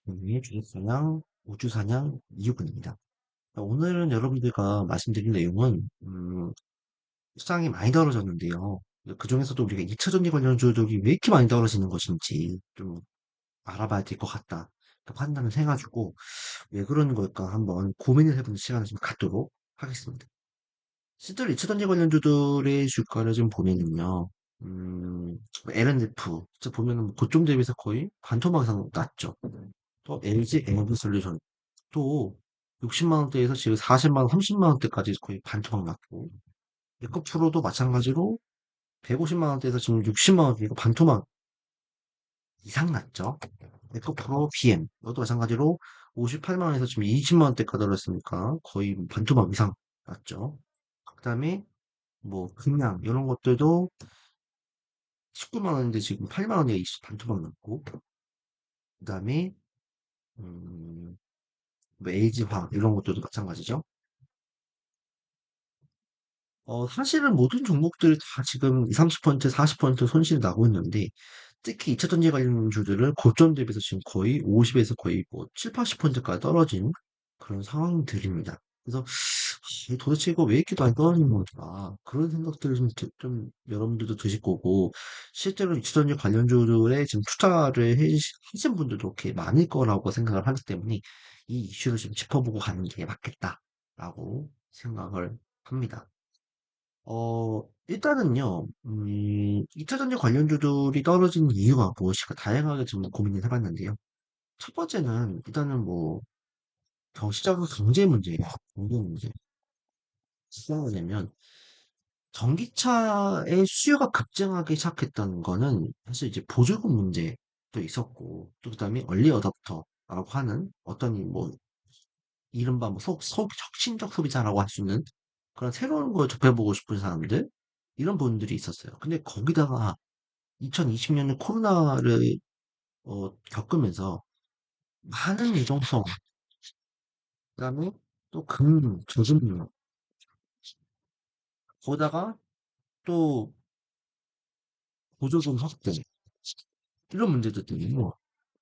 주식사냥, 우주사냥 2부입니다. 오늘은 여러분들과 말씀드릴 내용은, 시장이 많이 떨어졌는데요. 그 중에서도 우리가 2차 전지 관련주들이 왜 이렇게 많이 떨어지는 것인지 좀 알아봐야 될 것 같다. 판단을 해가지고, 왜 그러는 걸까 한번 고민을 해보는 시간을 좀 갖도록 하겠습니다. 실제로 2차 전지 관련주들의 주가를 좀 보면은요, L&F, 보면은 고점 대비해서 거의 반토막 이상 낮죠. 또 LG 에너지 솔루션, 또 60만 원대에서 지금 40만 원, 30만 원대까지 거의 반토막 났고, 에코 프로도 마찬가지로 150만 원대에서 지금 60만 원대 반토막 이상 났죠. 에코 프로 BM 이것도 마찬가지로 58만 원에서 지금 20만 원대까지 올랐으니까 거의 반토막 이상 났죠. 그다음에 뭐 금양 이런 것들도 19만 원인데 지금 8만 원에 반토막 났고, 그다음에 뭐 LG화학 이런 것들도 마찬가지죠. 사실은 모든 종목들이 다 지금 20, 30%, 40% 손실이 나고 있는데, 특히 2차 전지 관련주들은 고점 대비해서 지금 거의 50에서 거의 뭐 7, 80%까지 떨어진 그런 상황들입니다. 그래서 도대체 이거 왜 이렇게 많이 떨어지는 걸까? 그런 생각들을 좀 여러분들도 드실 거고, 실제로 2차 전지 관련주들에 지금 투자를 하신 분들도 이렇게 많을 거라고 생각을 하기 때문에 이 이슈를 좀 짚어보고 가는 게 맞겠다라고 생각을 합니다. 일단은요, 2차 전지 관련주들이 떨어진 이유가 무엇일까 다양하게 좀 고민을 해봤는데요. 첫 번째는 일단은 뭐 시장 경제 문제예요. 경제 문제. 무슨 거냐면 전기차의 수요가 급증하기 시작했던 거는 사실 이제 보조금 문제도 있었고, 또 그다음에 얼리 어답터라고 하는 어떤 뭐 이른바 뭐 혁신적 소비자라고 할 수 있는 그런 새로운 걸 접해보고 싶은 사람들, 이런 분들이 있었어요. 근데 거기다가 2020년에 코로나를 겪으면서 많은 유동성, 그다음에 또 금리, 저금리, 거기다가 또 보조금 확대, 이런 문제들 때문에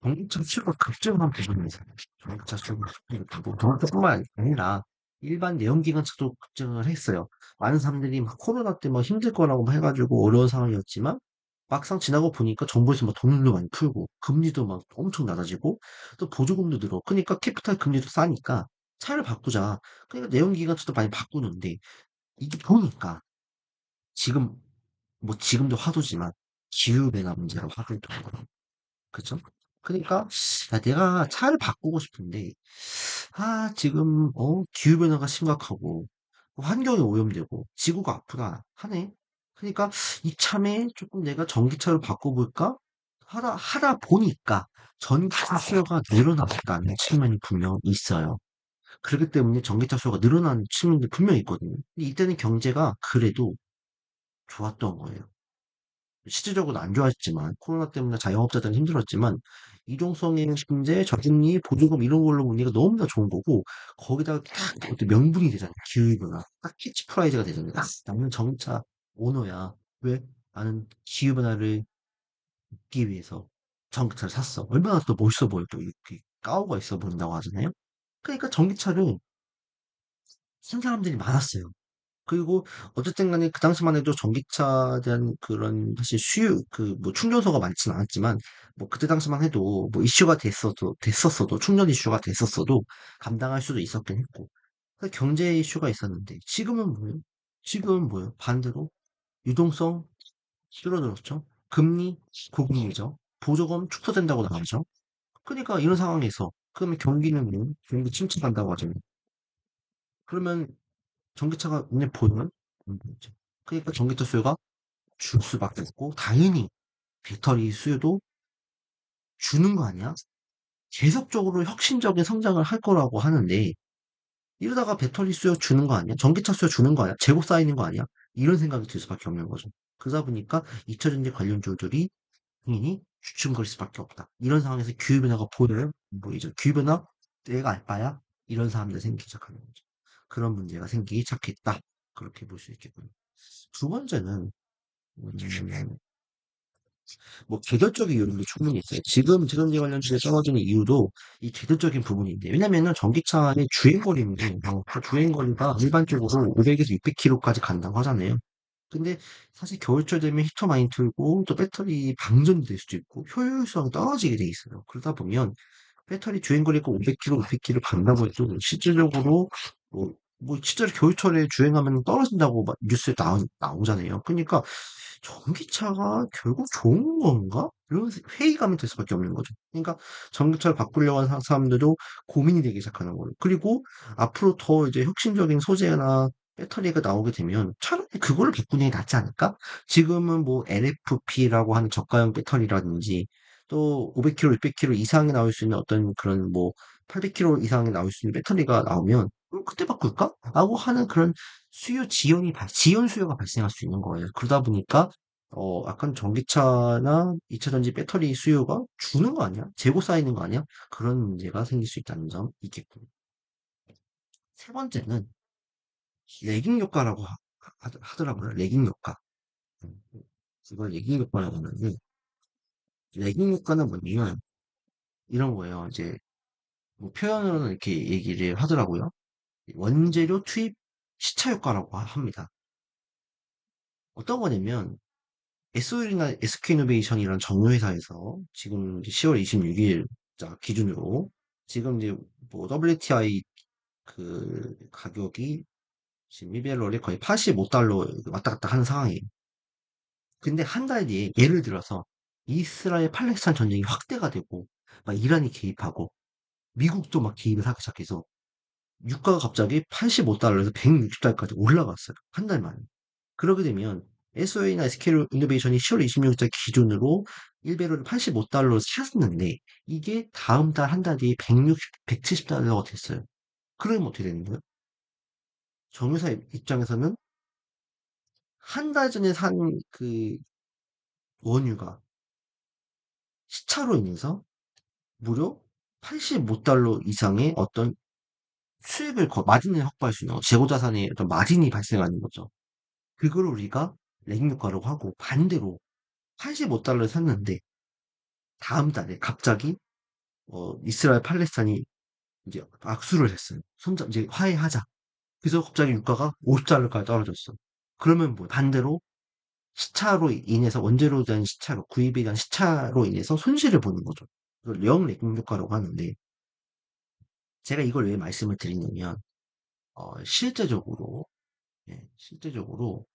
전기차 수요가 급증한 부분에서 전기차 수요가 급증했고, 전기차뿐만 아니라 일반 내연기관차도 급증을 했어요. 많은 사람들이 막 코로나 때 막 힘들 거라고 막 해가지고 어려운 상황이었지만 막상 지나고 보니까 정부에서 막 돈도 많이 풀고 금리도 막 엄청 낮아지고 또 보조금도 늘어. 그러니까 캐피탈 금리도 싸니까 차를 바꾸자. 그러니까 내연기관차도 많이 바꾸는데 이게 보니까 지금 뭐 지금도 화두지만 기후변화 문제로 화두를 두고, 그죠? 그러니까 내가 차를 바꾸고 싶은데 지금 기후변화가 심각하고 환경이 오염되고 지구가 아프다 하네. 그러니까 이참에 조금 내가 전기차로 바꿔볼까 하다 보니까 전기차 수요가 늘어났다는 측면이 분명 있어요. 그렇기 때문에 전기차 수요가 늘어나는 측면이 분명히 있거든요. 근데 이때는 경제가 그래도 좋았던 거예요. 실질적으로 안 좋아했지만 코로나 때문에 자영업자들은 힘들었지만 이동성의 문제, 저금리, 보조금 이런 걸로 보니까 너무나 좋은 거고, 거기다가 딱 그것도 명분이 되잖아요. 기후변화. 딱 캐치프라이즈가 되잖아요. 나는 전기차 오너야. 왜? 나는 기후변화를 막기 위해서 전기차를 샀어. 얼마나 또 멋있어 보여. 또 이렇게 까오가 있어 보인다고 하잖아요. 그러니까 전기차를 산 사람들이 많았어요. 그리고 어쨌든 간에 그 당시만 해도 전기차에 대한 그런 사실 뭐 충전소가 많지는 않았지만, 뭐 그때 당시만 해도 뭐 이슈가 됐었어도, 충전 이슈가 됐었어도 감당할 수도 있었긴 했고, 그 경제 이슈가 있었는데, 지금은 뭐예요? 지금은 뭐예요? 반대로 유동성 줄어들었죠? 금리 고금리죠? 보조금 축소된다고 나가죠? 그러니까 이런 상황에서, 그러면 경기는 뭐? 경기 침체간다고 하죠. 그러면 전기차가 눈에 보이면 안 보이죠. 그러니까 전기차 수요가 줄 수밖에 없고, 당연히 배터리 수요도 주는 거 아니야? 계속적으로 혁신적인 성장을 할 거라고 하는데, 이러다가 배터리 수요 주는 거 아니야? 전기차 수요 주는 거 아니야? 재고 쌓이는 거 아니야? 이런 생각이 들 수밖에 없는 거죠. 그러다 보니까 2차전지 관련주들이 당연히 주춤거릴 수밖에 없다. 이런 상황에서 기후변화가 보여요? 보이죠? 기후변화? 내가 알 바야? 이런 사람들 생기기 시작하는 거죠. 그런 문제가 생기기 시작했다. 그렇게 볼 수 있겠군요. 두 번째는, 음, 뭐 계절적인 요인도 충분히 있어요. 지금 제전지 관련주에 떨어지는 이유도 이 계절적인 부분인데, 왜냐면은 전기차의 주행거리인데, 그 주행거리가 일반적으로 500에서 600km까지 간다고 하잖아요. 근데 사실 겨울철 되면 히터 많이 틀고 또 배터리 방전이 될 수도 있고 효율성이 떨어지게 돼 있어요. 그러다 보면 배터리 주행거리가 500km, 600km 간다고 해도 실질적으로 실제로 겨울철에 주행하면 떨어진다고 막 뉴스에 나오잖아요. 그러니까 전기차가 결국 좋은 건가? 이런 회의감이 들 수밖에 없는 거죠. 그러니까 전기차를 바꾸려고 하는 사람들도 고민이 되기 시작하는 거예요. 그리고 앞으로 더 이제 혁신적인 소재나 배터리가 나오게 되면 차라리 그걸 바꾸는 게 낫지 않을까? 지금은 뭐 LFP라고 하는 저가형 배터리라든지 또 500km, 600km 이상이 나올 수 있는 어떤 그런 뭐 800km 이상이 나올 수 있는 배터리가 나오면 그때 바꿀까? 라고 하는 그런 지연 수요가 발생할 수 있는 거예요. 그러다 보니까 약간 전기차나 2차 전지 배터리 수요가 주는 거 아니야? 재고 쌓이는 거 아니야? 그런 문제가 생길 수 있다는 점 있겠고. 세 번째는 레깅 효과라고 하더라고요. 레깅 효과. 음, 이걸 레깅 효과라고 하는데, 레깅 효과는 뭐냐면 이런 거예요. 이제 뭐 표현으로는 이렇게 얘기를 하더라고요. 원재료 투입 시차 효과라고 합니다. 어떤 거냐면 SOL이나 SK이노베이션이라는 정유회사에서 지금 10월 26일 기준으로 지금 이제 뭐 WTI 그 가격이 지금 1배럴에 거의 85달러 왔다 갔다 하는 상황이에요. 근데 한 달 뒤에 예를 들어서 이스라엘 팔레스타인 전쟁이 확대가 되고 막 이란이 개입하고 미국도 막 개입을 하기 시작해서 유가가 갑자기 85달러에서 160달러까지 올라갔어요. 한 달 만에. 그러게 되면 SOA나 SK 이노베이션이 10월 26일자 기준으로 1배럴을 85달러로 샀는데 이게 다음 달 한 달 뒤에 170달러가 됐어요. 그러면 어떻게 되는 거예요? 정유사 입장에서는 한 달 전에 산 그 원유가 시차로 인해서 무려 85달러 이상의 어떤 마진을 확보할 수 있는 재고자산의 어떤 마진이 발생하는 거죠. 그걸 우리가 렉 효과라고 하고 반대로 85달러를 샀는데 다음 달에 갑자기 이스라엘 팔레스타인이 이제 악수를 했어요. 손잡 이제 화해하자. 그래서 갑자기 유가가 50달러까지 떨어졌어. 그러면 뭐 반대로 시차로 인해서 원재료에 대한 시차로 구입에 대한 시차로 인해서 손실을 보는 거죠. 이걸 영 레깅 효과라고 하는데 제가 이걸 왜 말씀을 드리냐면 실제적으로 실제적으로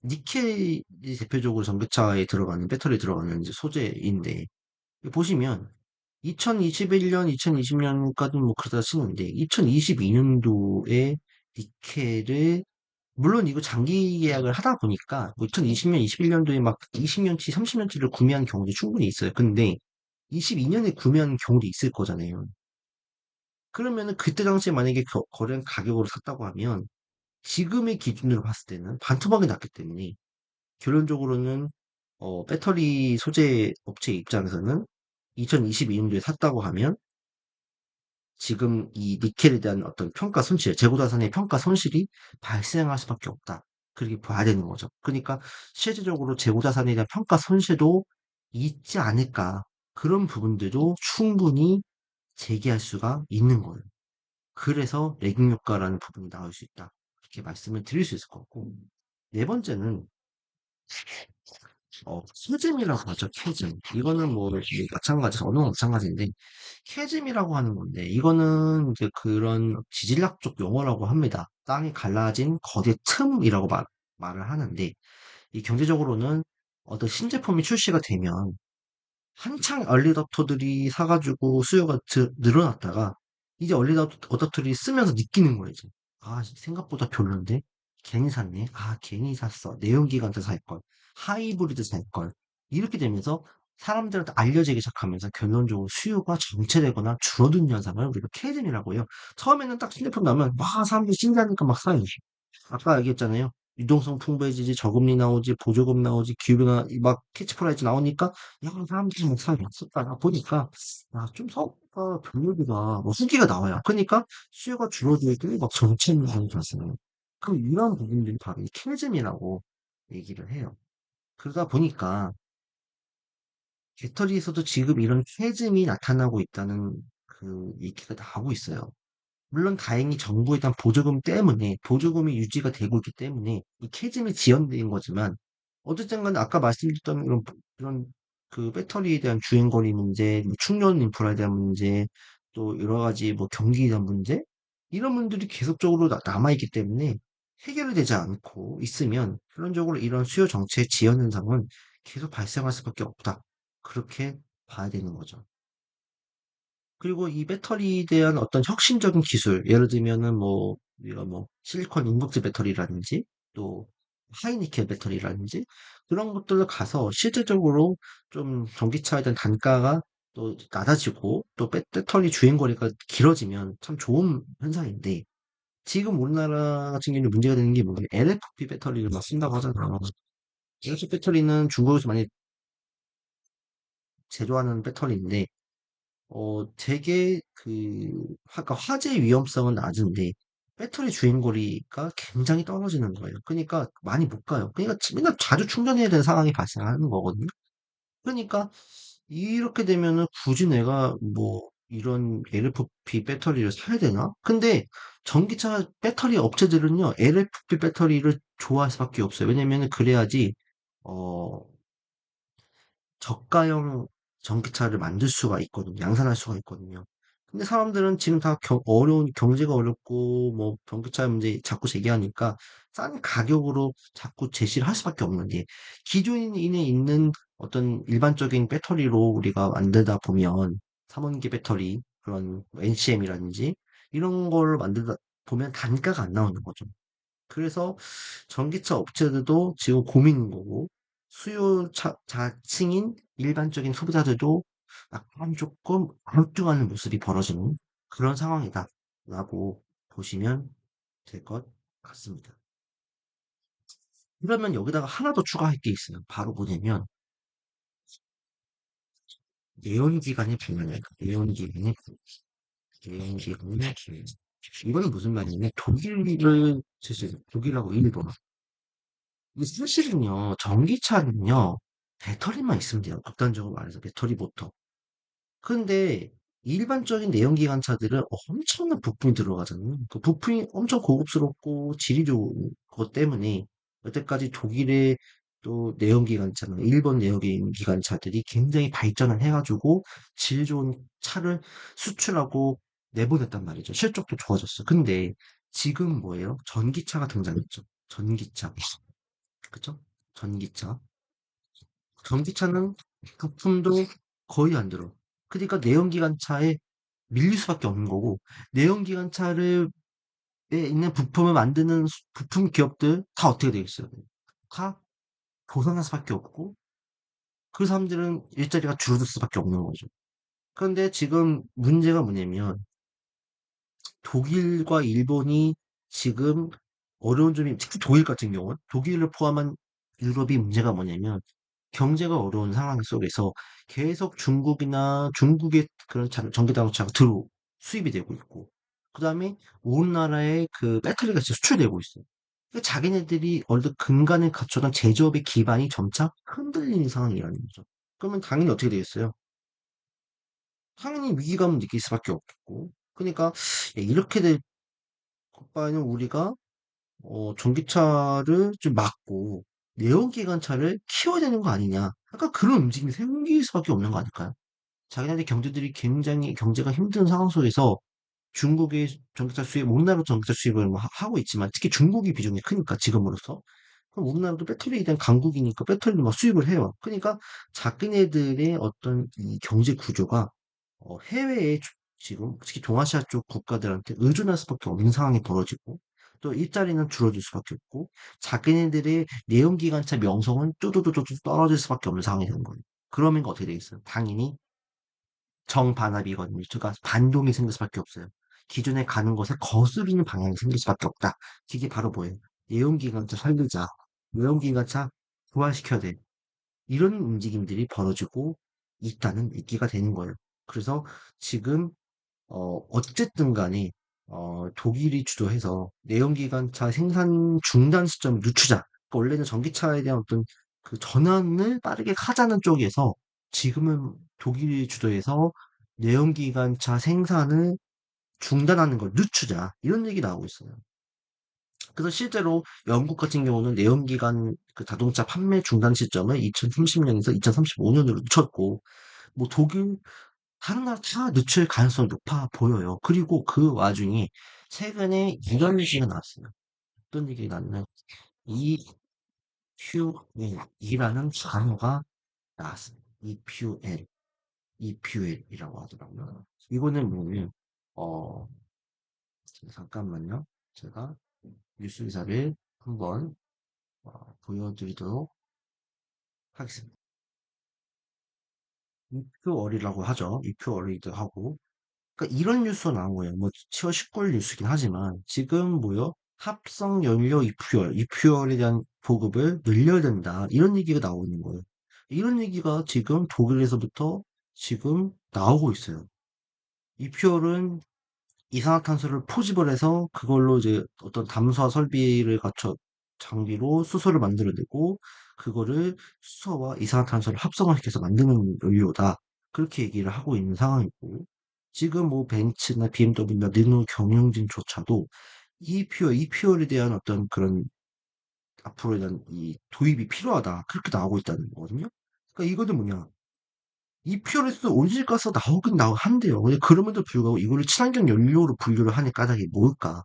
니켈이 대표적으로 전기차에 들어가는 배터리에 들어가는 이제 소재인데 보시면 2021년, 2020년까지는 뭐 그러다 치는데 2022년도에 니켈을 물론 이거 장기 계약을 하다 보니까 뭐 2020년, 21년도에 막 20년치, 30년치를 구매한 경우도 충분히 있어요. 근데 22년에 구매한 경우도 있을 거잖아요. 그러면은 그때 당시에 만약에 거래한 가격으로 샀다고 하면 지금의 기준으로 봤을 때는 반토막이 났기 때문에 결론적으로는 배터리 소재 업체 입장에서는 2022년도에 샀다고 하면 지금 이 니켈에 대한 어떤 평가 손실, 재고자산의 평가 손실이 발생할 수밖에 없다. 그렇게 봐야 되는 거죠. 그러니까 실질적으로 재고자산에 대한 평가 손실도 있지 않을까. 그런 부분들도 충분히 제기할 수가 있는 거예요. 그래서 레깅 효과라는 부분이 나올 수 있다. 이렇게 말씀을 드릴 수 있을 것 같고. 네 번째는 캐즘이라고 하죠, 캐즘. 이거는 뭐, 마찬가지, 언어는 마찬가지인데, 캐즘이라고 하는 건데, 이거는 이제 그런 지질학적 용어라고 합니다. 땅이 갈라진 거대 틈이라고 말을 하는데, 이 경제적으로는 어떤 신제품이 출시가 되면, 한창 얼리어답터들이 사가지고 수요가 늘어났다가, 이제 얼리어답터들이 쓰면서 느끼는 거예요, 이제. 아, 생각보다 별론데? 괜히 샀네? 아, 괜히 샀어. 내연기관차 살 걸. 하이브리드 살 걸. 이렇게 되면서 사람들한테 알려지기 시작하면서 결론적으로 수요가 정체되거나 줄어든 현상을 우리가 캐즘이라고 해요. 처음에는 딱 신제품 나오면 막 사람들이 신기하니까 막 사요. 아까 얘기했잖아요. 유동성 풍부해지지, 저금리 나오지, 보조금 나오지, 기후변화, 막 캐치프라이즈 나오니까, 야, 사람들이 막 사기 없었다. 보니까, 야, 좀 사업가 별로기가, 뭐 후기가 나와요. 그러니까 수요가 줄어들고 막 정체는 하는 었어요 그럼 이런 부분들이 바로 이 캐즘이라고 얘기를 해요. 그러다 보니까 배터리에서도 지금 이런 캐즘이 나타나고 있다는 그 얘기가 나오고 있어요. 물론 다행히 정부에 대한 보조금 때문에 보조금이 유지가 되고 있기 때문에 이 캐즘이 지연된 거지만 어쨌든 간에 아까 말씀드렸던 이런 그 배터리에 대한 주행거리 문제, 뭐 충전 인프라에 대한 문제, 또 여러 가지 뭐 경기에 대한 문제 이런 문제들이 계속적으로 남아있기 때문에 해결이 되지 않고 있으면 필연적으로 이런 수요 정체의 지연 현상은 계속 발생할 수밖에 없다. 그렇게 봐야 되는 거죠. 그리고 이 배터리에 대한 어떤 혁신적인 기술, 예를 들면은 뭐, 우리가 뭐, 실리콘 인버터 배터리라든지, 또, 하이니켈 배터리라든지, 그런 것들을 가서 실질적으로 좀 전기차에 대한 단가가 또 낮아지고, 또 배터리 주행거리가 길어지면 참 좋은 현상인데, 지금 우리나라 같은 경우는 문제가 되는 게 뭐냐면, LFP 배터리를 막 쓴다고 하잖아요. LFP 배터리는 중국에서 많이 제조하는 배터리인데, 되게 그러니까 화재 위험성은 낮은데 배터리 주행거리가 굉장히 떨어지는 거예요. 그러니까 많이 못 가요. 그러니까 맨날 자주 충전해야 되는 상황이 발생하는 거거든요. 그러니까 이렇게 되면은 굳이 내가 뭐 이런 LFP 배터리를 사야 되나? 근데 전기차 배터리 업체들은요, LFP 배터리를 좋아할 수밖에 없어요. 왜냐면은 그래야지 어 저가형 전기차를 만들 수가 있거든요. 양산할 수가 있거든요. 근데 사람들은 지금 다 어려운 경제가 어렵고 뭐 전기차 문제 자꾸 제기하니까 싼 가격으로 자꾸 제시를 할 수밖에 없는데 기존에 있는 어떤 일반적인 배터리로 우리가 만들다 보면 삼원기 배터리 그런 NCM이라든지 이런 걸 만들다 보면 단가가 안 나오는 거죠. 그래서 전기차 업체들도 지금 고민인 거고, 자층인 일반적인 소비자들도 약간 조금 굴뚝하는 모습이 벌어지는 그런 상황이다. 라고 보시면 될 것 같습니다. 그러면 여기다가 하나 더 추가할 게 있어요. 바로 뭐냐면, 내연기관의 분야예요. 내연기관의 분야. 이거는 무슨 말이냐면, 독일하고 일본. 이게 사실은요, 전기차는요, 배터리만 있으면 돼요. 극단적으로 말해서 배터리 모터. 근데 일반적인 내연기관차들은 엄청난 부품이 들어가잖아요. 그 부품이 엄청 고급스럽고 질이 좋은 것 때문에 여태까지 독일의 또 내연기관차나 일본 내연기관차들이 굉장히 발전을 해가지고 질 좋은 차를 수출하고 내보냈단 말이죠. 실적도 좋아졌어. 근데 지금 뭐예요? 전기차가 등장했죠. 전기차. 그쵸? 전기차. 전기차는 부품도 거의 안 들어. 그러니까 내연기관차에 밀릴 수밖에 없는 거고, 내연기관차를 에 있는 부품을 만드는 부품 기업들 다 어떻게 되겠어요? 다 도산할 수밖에 없고, 그 사람들은 일자리가 줄어들 수밖에 없는 거죠. 그런데 지금 문제가 뭐냐면, 독일과 일본이 지금 어려운 점이, 특히 독일 같은 경우는, 독일을 포함한 유럽이 문제가 뭐냐면, 경제가 어려운 상황 속에서 계속 중국의 그런 전기 자동차가 수입이 되고 있고, 그 다음에 우리나라에 그 배터리가 진짜 수출되고 있어요. 그러니까 자기네들이 어느 근간을 갖춰던 제조업의 기반이 점차 흔들리는 상황이라는 거죠. 그러면 당연히 어떻게 되겠어요? 당연히 위기감을 느낄 수밖에 없겠고. 그러니까 이렇게 될 바에는 우리가 전기차를 좀 막고 내연기관차를 키워야 되는 거 아니냐. 약간 그런 움직임이 생길 수밖에 없는 거 아닐까요? 자기네들 경제들이 굉장히 경제가 힘든 상황 속에서 중국의 전기차 수입, 우리나라 전기차 수입을 뭐 하고 있지만 특히 중국이 비중이 크니까 지금으로서 그럼 우리나라도 배터리에 대한 강국이니까 배터리를 막 수입을 해요. 그러니까 자기네들의 어떤 이 경제 구조가 해외에 지금 특히 동아시아 쪽 국가들한테 의존할 수밖에 없는 상황이 벌어지고 또 일자리는 줄어들 수밖에 없고 자기네들의 내연기관차 명성은 뚜두두두두 떨어질 수밖에 없는 상황이 되는 거예요. 그러면 어떻게 되겠어요? 당연히 정반합이거든요. 그러니까 반동이 생길 수밖에 없어요. 기존에 가는 것에 거스르는 방향이 생길 수밖에 없다. 이게 바로 뭐예요? 내연기관차 살리자. 내연기관차 부활시켜야 돼. 이런 움직임들이 벌어지고 있다는 얘기가 되는 거예요. 그래서 지금 어쨌든 간에 독일이 주도해서 내연기관차 생산 중단 시점을 늦추자. 그러니까 원래는 전기차에 대한 어떤 그 전환을 빠르게 하자는 쪽에서 지금은 독일이 주도해서 내연기관차 생산을 중단하는 걸 늦추자 이런 얘기 나오고 있어요. 그래서 실제로 영국 같은 경우는 내연기관 그 자동차 판매 중단 시점을 2030년에서 2035년으로 늦췄고 뭐 독일 다른 나라 다 늦출 가능성이 높아 보여요. 그리고 그 와중에 최근에 이런 얘기가 나왔어요. 어떤 얘기가 나왔냐면 EQL이라는 단어가 나왔어요. EQL이라고 하더라고요. 이거는 뭐냐면 어 잠깐만요. 제가 뉴스 기사를 한번 보여드리도록 하겠습니다. EQL이라고 하죠. EQL이도 하고 그러니까 이런 뉴스가 나온 거예요. 뭐 10월 19일 뉴스긴 하지만 지금 뭐요? 합성 연료 EQR에 대한 보급을 늘려야 된다. 이런 얘기가 나오고 있는 거예요. 이런 얘기가 지금 독일에서부터 지금 나오고 있어요. EQR은 이산화탄소를 포집을 해서 그걸로 이제 어떤 담수화 설비를 갖춰 장비로 수소를 만들어내고 그거를 수소와 이산화탄소를 합성을 시켜서 만드는 연료다. 그렇게 얘기를 하고 있는 상황이고 지금 뭐 벤츠나 BMW나 르노 경영진조차도 이퓨얼에 대한 어떤 그런 앞으로에 대한 이 도입이 필요하다. 그렇게 나오고 있다는 거거든요. 그러니까 이거는 뭐냐? 이퓨얼에서 온실가스 나오긴 한대요. 근데 그럼에도 불구하고 이거를 친환경 연료로 분류를 하는 까닭이 뭘까?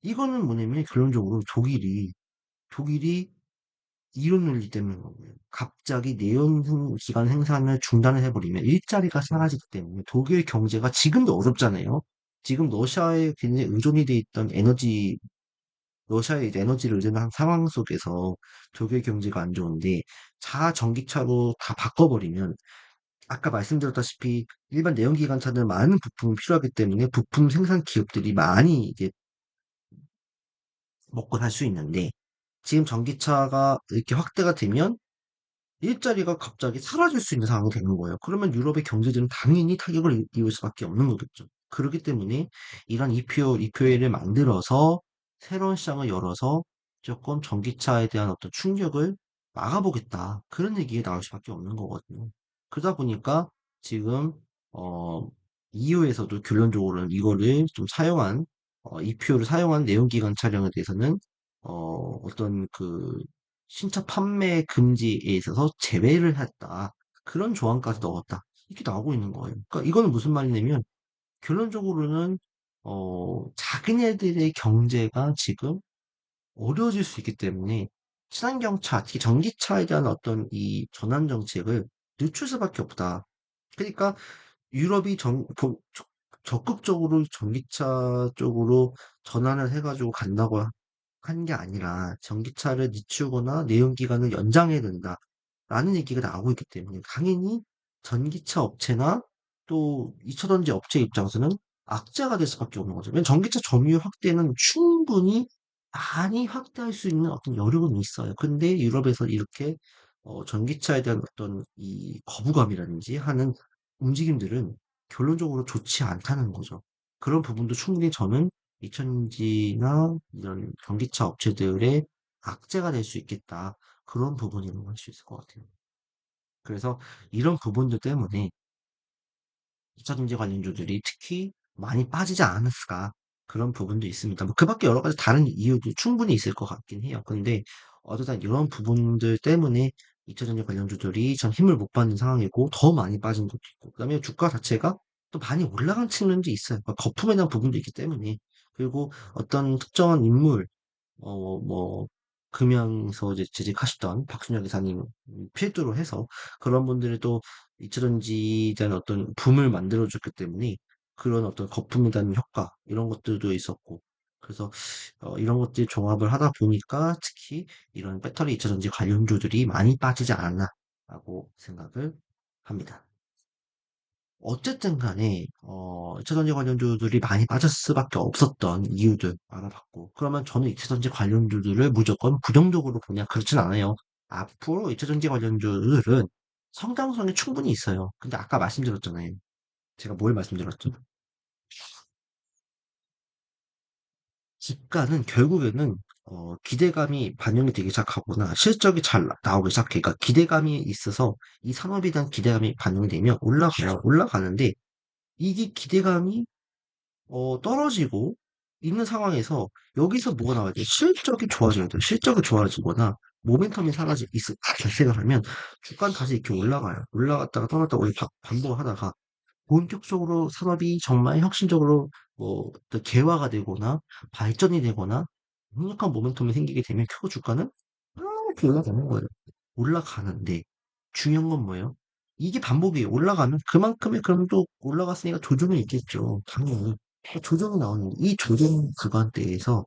이거는 뭐냐면 결론적으로 독일이 이런 논리 때문인 거고요. 갑자기 내연 기관 생산을 중단을 해버리면 일자리가 사라지기 때문에 독일 경제가 지금도 어렵잖아요. 지금 러시아에 굉장히 의존이 돼 있던 러시아의 이제 에너지를 의존한 상황 속에서 독일 경제가 안 좋은데 전기차로 다 바꿔버리면 아까 말씀드렸다시피 일반 내연기관차는 많은 부품이 필요하기 때문에 부품 생산 기업들이 많이 이제 먹고 살 수 있는데 지금 전기차가 이렇게 확대가 되면 일자리가 갑자기 사라질 수 있는 상황이 되는 거예요. 그러면 유럽의 경제들은 당연히 타격을 입을 수밖에 없는 거겠죠. 그렇기 때문에 이런 EPO를 만들어서 새로운 시장을 열어서 조금 전기차에 대한 어떤 충격을 막아보겠다. 그런 얘기가 나올 수밖에 없는 거거든요. 그러다 보니까 지금 어, EU에서도 결론적으로는 이거를 좀 EPO를 사용한 내연기관 차량에 대해서는 어떤 그 신차 판매 금지에 있어서 제외를 했다. 그런 조항까지 넣었다. 이렇게 나오고 있는 거예요. 그러니까 이거는 무슨 말이냐면 결론적으로는 자기네들의 경제가 지금 어려워질 수 있기 때문에 친환경차, 특히 전기차에 대한 어떤 이 전환 정책을 늦출 수밖에 없다. 그러니까 유럽이 적극적으로 전기차 쪽으로 전환을 해가지고 간다고 한 게 아니라 전기차를 늦추거나 내연기관을 연장해야 된다라는 얘기가 나오고 있기 때문에 당연히 전기차 업체나 또 2차전지 업체 입장에서는 악재가 될 수밖에 없는 거죠. 왜냐면 전기차 점유율 확대는 충분히 많이 확대할 수 있는 어떤 여력은 있어요. 근데 유럽에서 이렇게 전기차에 대한 어떤 이 거부감이라든지 하는 움직임들은 결론적으로 좋지 않다는 거죠. 그런 부분도 충분히 저는 2차전지나 이런 전기차 업체들의 악재가 될 수 있겠다. 그런 부분이라고 할 수 있을 것 같아요. 그래서 이런 부분들 때문에 2차전지 관련주들이 특히 많이 빠지지 않았을까 그런 부분도 있습니다. 뭐 그 밖에 여러 가지 다른 이유도 충분히 있을 것 같긴 해요. 근데 어쨌든 이런 부분들 때문에 2차전지 관련주들이 참 힘을 못 받는 상황이고 더 많이 빠진 것도 있고 그다음에 주가 자체가 또 많이 올라간 측면도 있어요. 그러니까 거품에 대한 부분도 있기 때문에 그리고 어떤 특정한 인물 뭐 금양서 이제 재직하셨던 박순혁 이사님 필두로 해서 그런 분들이 또 이차전지에 대한 어떤 붐을 만들어줬기 때문에 그런 어떤 거품에 대한 효과 이런 것들도 있었고 그래서 이런 것들 종합을 하다 보니까 특히 이런 배터리 이차전지 관련주들이 많이 빠지지 않았나라고 생각을 합니다. 어쨌든 간에 2차전지 관련주들이 많이 빠졌을 수밖에 없었던 이유들 알아봤고 그러면 저는 2차전지 관련주들을 무조건 부정적으로 보냐 그렇진 않아요. 앞으로 2차전지 관련주들은 성장성이 충분히 있어요. 근데 아까 말씀드렸잖아요. 제가 뭘 말씀드렸죠? 주가는 결국에는 기대감이 반영이 되기 시작하거나 실적이 잘 나오기 시작해. 그러니까 기대감이 있어서 이 산업에 대한 기대감이 반영이 되면 올라가요. 올라가는데 이게 기대감이 떨어지고 있는 상황에서 여기서 뭐가 나와야 돼? 실적이 좋아져야 돼. 실적이 좋아지거나 모멘텀이 발생을 하면 주가는 다시 이렇게 올라가요. 올라갔다가 떨어졌다가 반복을 하다가 본격적으로 산업이 정말 혁신적으로 또 개화가 되거나 발전이 되거나 강력한 모멘텀이 생기게 되면 큐 주가는 이렇게 올라가는 거예요. 올라가는데 중요한 건 뭐예요? 이게 반복이에요. 올라가면 그만큼의 그럼 또 올라갔으니까 조정이 있겠죠. 당연히. 조정이 나오는데 이 조정 구간대에서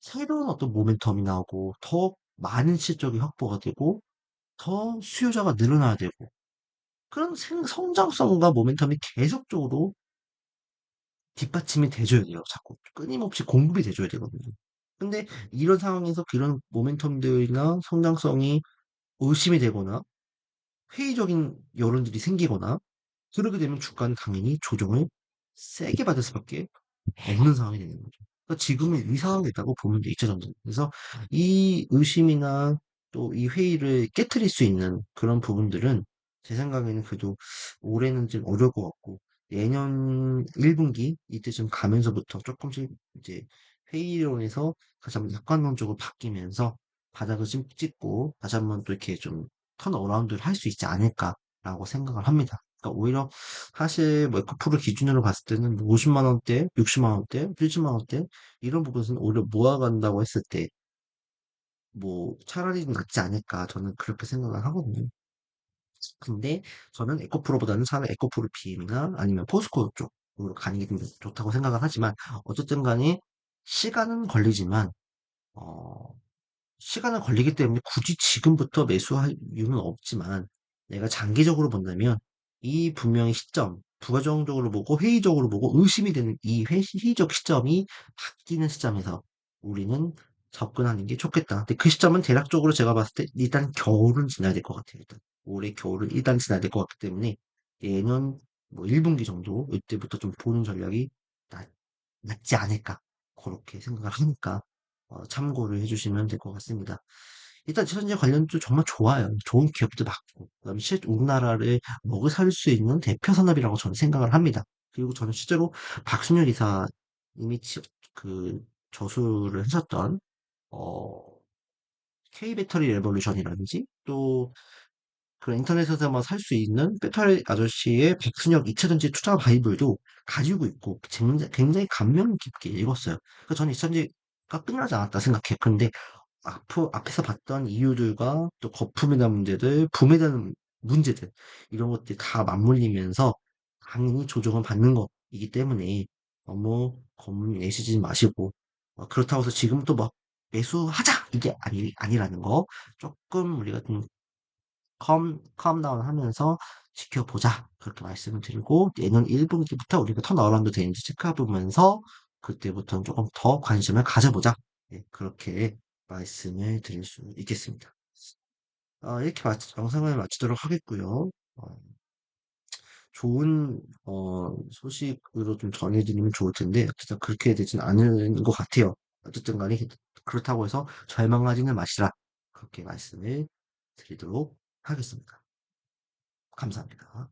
새로운 어떤 모멘텀이 나오고 더 많은 실적이 확보가 되고 더 수요자가 늘어나야 되고 그런 성장성과 모멘텀이 계속적으로 뒷받침이 돼줘야 돼요. 자꾸 끊임없이 공급이 돼줘야 되거든요. 근데 이런 상황에서 그런 모멘텀들이나 성장성이 의심이 되거나 회의적인 여론들이 생기거나 그러게 되면 주가는 당연히 조정을 세게 받을 수밖에 없는 상황이 되는 거죠. 그러니까 지금은 이 상황에 있다고 보면 돼, 2차 전지. 그래서 이 의심이나 또 이 회의를 깨트릴 수 있는 그런 부분들은 제 생각에는 그래도 올해는 좀 어려울 것 같고 내년 1분기 이때쯤 가면서부터 조금씩 이제 회의론에서 다시 한번 낙관론적으로 바뀌면서 바닥을 찍고 다시 한번 또 이렇게 좀 턴어라운드를 할 수 있지 않을까라고 생각을 합니다. 그러니까 오히려 사실 뭐 에코프를 기준으로 봤을 때는 50만 원대, 60만 원대, 70만 원대 이런 부분은 오히려 모아간다고 했을 때 뭐 차라리 낫지 않을까 저는 그렇게 생각을 하거든요. 근데 저는 에코프로보다는 차라리 에코프로 BM이나 아니면 포스코 쪽으로 가는 게 좀 좋다고 생각을 하지만 어쨌든 간에 시간은 걸리지만 어, 시간은 걸리기 때문에 굳이 지금부터 매수할 이유는 없지만 내가 장기적으로 본다면 이 분명히 시점, 부가적으로 보고 회의적으로 보고 의심이 되는 이 회의적 시점이 바뀌는 시점에서 우리는 접근하는 게 좋겠다. 근데 그 시점은 대략적으로 제가 봤을 때 일단 겨울은 지나야 될 것 같아요. 일단 올해 겨울은 일단 지나야 될 것 같기 때문에 내년 뭐 1분기 정도 이때부터 좀 보는 전략이 낫, 낫지 않을까 그렇게 생각을 하니까 참고를 해주시면 될 것 같습니다. 일단 지선제 관련주 정말 좋아요. 좋은 기업도 많고, 그다음에 실제 우리나라를 먹여 살릴 수 있는 대표 산업이라고 저는 생각을 합니다. 그리고 저는 실제로 박순일 이사님이 그 저수를 하셨던 어, K 배터리 레볼루션이라든지 또 그 인터넷에서만 살 수 있는 배터리 아저씨의 백순혁 2차전지 투자 바이블도 가지고 있고 굉장히 감명 깊게 읽었어요. 그래서 저는 2차전지가 끝나지 않았다 생각해요. 근데 앞에서 봤던 이유들과 또 거품에 대한 문제들, 붐에 대한 문제들, 이런 것들이 다 맞물리면서 당연히 조정을 받는 것이기 때문에 너무 겁 내시지 마시고, 그렇다고 해서 지금 또 막 매수하자! 이게 아니라는 거. 조금 우리가 좀 컴다운 하면서 지켜보자. 그렇게 말씀을 드리고, 내년 1분기부터 우리가 턴어라운드 되는지 체크해보면서, 그때부터는 조금 더 관심을 가져보자. 네, 그렇게 말씀을 드릴 수 있겠습니다. 이렇게 영상을 마치도록 하겠고요. 좋은, 소식으로 좀 전해드리면 좋을 텐데, 어쨌든 그렇게 되진 않은 것 같아요. 어쨌든 간에 그렇다고 해서 절망하지는 마시라. 그렇게 말씀을 드리도록 하겠습니다. 감사합니다.